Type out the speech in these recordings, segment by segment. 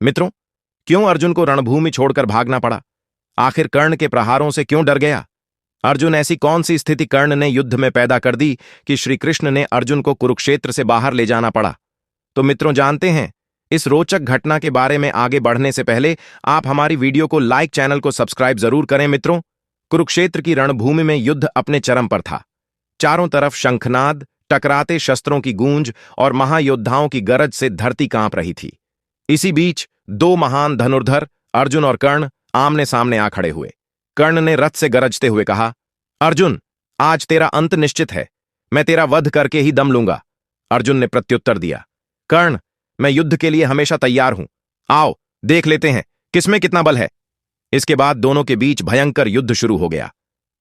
मित्रों, क्यों अर्जुन को रणभूमि छोड़कर भागना पड़ा? आखिर कर्ण के प्रहारों से क्यों डर गया? अर्जुन ऐसी कौन सी स्थिति कर्ण ने युद्ध में पैदा कर दी कि श्री कृष्ण ने अर्जुन को कुरुक्षेत्र से बाहर ले जाना पड़ा? तो मित्रों, जानते हैं इस रोचक घटना के बारे में। आगे बढ़ने से पहले आप हमारी वीडियो को लाइक, चैनल को सब्सक्राइब जरूर करें। मित्रों, कुरुक्षेत्र की रणभूमि में युद्ध अपने चरम पर था। चारों तरफ शंखनाद, टकराते शस्त्रों की गूंज और महायोद्धाओं की गरज से धरती कांप रही थी। इसी बीच दो महान धनुर्धर अर्जुन और कर्ण आमने सामने आ खड़े हुए। कर्ण ने रथ से गरजते हुए कहा, अर्जुन, आज तेरा अंत निश्चित है। मैं तेरा वध करके ही दम लूंगा। अर्जुन ने प्रत्युत्तर दिया, कर्ण, मैं युद्ध के लिए हमेशा तैयार हूं। आओ देख लेते हैं किसमें कितना बल है। इसके बाद दोनों के बीच भयंकर युद्ध शुरू हो गया।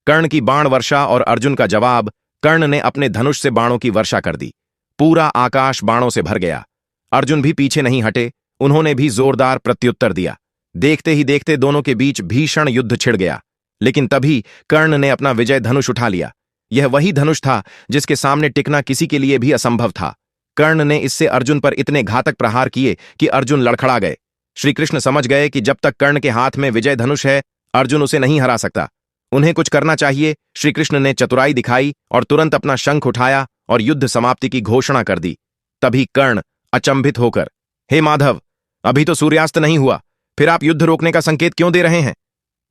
कर्ण की बाण वर्षा और अर्जुन का जवाब। कर्ण ने अपने धनुष से बाणों की वर्षा कर दी। पूरा आकाश बाणों से भर गया। अर्जुन भी पीछे नहीं हटे। उन्होंने भी जोरदार प्रत्युत्तर दिया। देखते ही देखते दोनों के बीच भीषण युद्ध छिड़ गया। लेकिन तभी कर्ण ने अपना विजय धनुष उठा लिया। यह वही धनुष था जिसके सामने टिकना किसी के लिए भी असंभव था। कर्ण ने इससे अर्जुन पर इतने घातक प्रहार किए कि अर्जुन लड़खड़ा गए। श्री कृष्ण समझ गए कि जब तक कर्ण के हाथ में विजय धनुष है, अर्जुन उसे नहीं हरा सकता। उन्हें कुछ करना चाहिए। श्री कृष्ण ने चतुराई दिखाई और तुरंत अपना शंख उठाया और युद्ध समाप्ति की घोषणा कर दी। तभी कर्ण अचंभित होकर, हे माधव, अभी तो सूर्यास्त नहीं हुआ, फिर आप युद्ध रोकने का संकेत क्यों दे रहे हैं?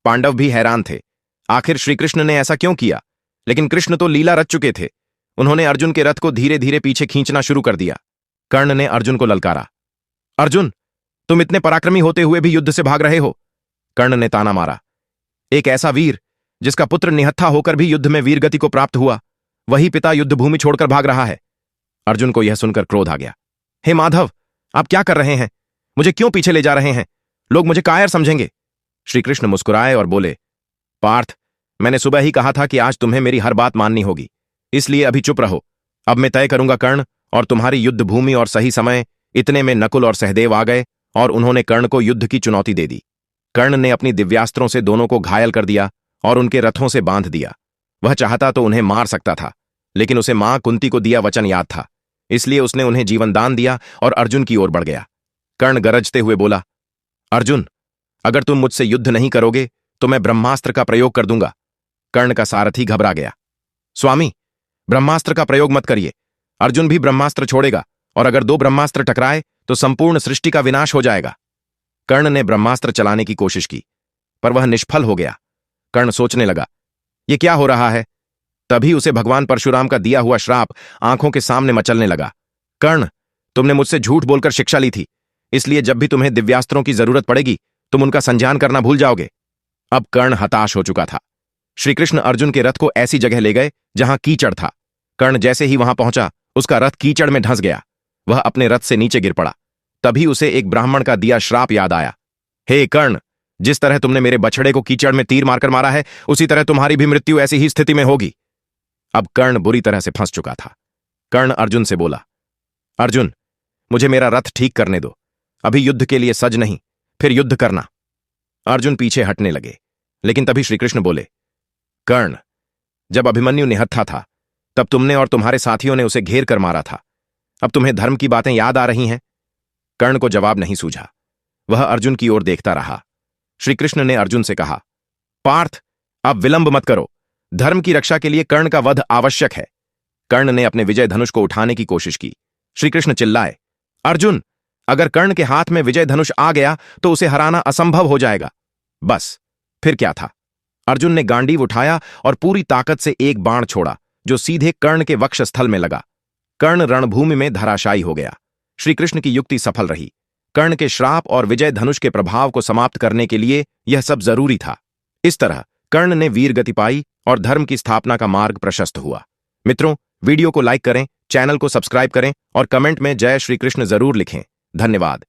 पांडव भी हैरान थे। आखिर श्री कृष्ण ने ऐसा क्यों किया? लेकिन कृष्ण तो लीला रच चुके थे। उन्होंने अर्जुन के रथ को धीरे धीरे पीछे खींचना शुरू कर दिया। कर्ण ने अर्जुन को ललकारा, अर्जुन, तुम इतने पराक्रमी होते हुए भी युद्ध से भाग रहे हो? कर्ण ने ताना मारा, एक ऐसा वीर जिसका पुत्र निहत्था होकर भी युद्ध में वीरगति को प्राप्त हुआ, वही पिता युद्ध भूमि छोड़कर भाग रहा है। अर्जुन को यह सुनकर क्रोध आ गया। हे माधव, आप क्या कर रहे हैं? मुझे क्यों पीछे ले जा रहे हैं? लोग मुझे कायर समझेंगे। श्री कृष्ण मुस्कुराए और बोले, पार्थ, मैंने सुबह ही कहा था कि आज तुम्हें मेरी हर बात माननी होगी, इसलिए अभी चुप रहो। अब मैं तय करूंगा कर्ण और तुम्हारी युद्ध भूमि और सही समय। इतने में नकुल और सहदेव आ गए और उन्होंने कर्ण को युद्ध की चुनौती दे दी। कर्ण ने अपनी दिव्यास्त्रों से दोनों को घायल कर दिया और उनके रथों से बांध दिया। वह चाहता तो उन्हें मार सकता था, लेकिन उसे मां कुंती को दिया वचन याद था, इसलिए उसने उन्हें जीवन दान दिया और अर्जुन की ओर बढ़ गया। कर्ण गरजते हुए बोला, अर्जुन, अगर तुम मुझसे युद्ध नहीं करोगे तो मैं ब्रह्मास्त्र का प्रयोग कर दूंगा। कर्ण का सारथी घबरा गया। स्वामी, ब्रह्मास्त्र का प्रयोग मत करिए। अर्जुन भी ब्रह्मास्त्र छोड़ेगा और अगर दो ब्रह्मास्त्र टकराए तो संपूर्ण सृष्टि का विनाश हो जाएगा। कर्ण ने ब्रह्मास्त्र चलाने की कोशिश की, पर वह निष्फल हो गया। कर्ण सोचने लगा, यह क्या हो रहा है? तभी उसे भगवान परशुराम का दिया हुआ श्राप आंखों के सामने मचलने लगा। कर्ण, तुमने मुझसे झूठ बोलकर शिक्षा ली थी, इसलिए जब भी तुम्हें दिव्यास्त्रों की जरूरत पड़ेगी तुम उनका संज्ञान करना भूल जाओगे। अब कर्ण हताश हो चुका था। श्रीकृष्ण अर्जुन के रथ को ऐसी जगह ले गए जहां कीचड़ था। कर्ण जैसे ही वहां पहुंचा, उसका रथ कीचड़ में धंस गया। वह अपने रथ से नीचे गिर पड़ा। तभी उसे एक ब्राह्मण का दिया श्राप याद आया। हे कर्ण, जिस तरह तुमने मेरे बछड़े को कीचड़ में तीर मारकर मारा है, उसी तरह तुम्हारी भी मृत्यु ऐसी ही स्थिति में होगी। अब कर्ण बुरी तरह से फंस चुका था। कर्ण अर्जुन से बोला, अर्जुन, मुझे मेरा रथ ठीक करने दो। अभी युद्ध के लिए सज नहीं, फिर युद्ध करना। अर्जुन पीछे हटने लगे, लेकिन तभी श्रीकृष्ण बोले, कर्ण, जब अभिमन्यु निहत्था था तब तुमने और तुम्हारे साथियों ने उसे घेर कर मारा था। अब तुम्हें धर्म की बातें याद आ रही हैं? कर्ण को जवाब नहीं सूझा। वह अर्जुन की ओर देखता रहा। श्रीकृष्ण ने अर्जुन से कहा, पार्थ, अब विलंब मत करो। धर्म की रक्षा के लिए कर्ण का वध आवश्यक है। कर्ण ने अपने विजय धनुष को उठाने की कोशिश की। श्रीकृष्ण चिल्लाए, अर्जुन, अगर कर्ण के हाथ में विजय धनुष आ गया तो उसे हराना असंभव हो जाएगा। बस फिर क्या था? अर्जुन ने गांडीव उठाया और पूरी ताकत से एक बाण छोड़ा जो सीधे कर्ण के वक्षस्थल में लगा। कर्ण रणभूमि में धराशायी हो गया। श्रीकृष्ण की युक्ति सफल रही। कर्ण के श्राप और विजय धनुष के प्रभाव को समाप्त करने के लिए यह सब जरूरी था। इस तरह कर्ण ने वीर गति पाई और धर्म की स्थापना का मार्ग प्रशस्त हुआ। मित्रों, वीडियो को लाइक करें, चैनल को सब्सक्राइब करें और कमेंट में जय श्री कृष्ण जरूर लिखें। धन्यवाद।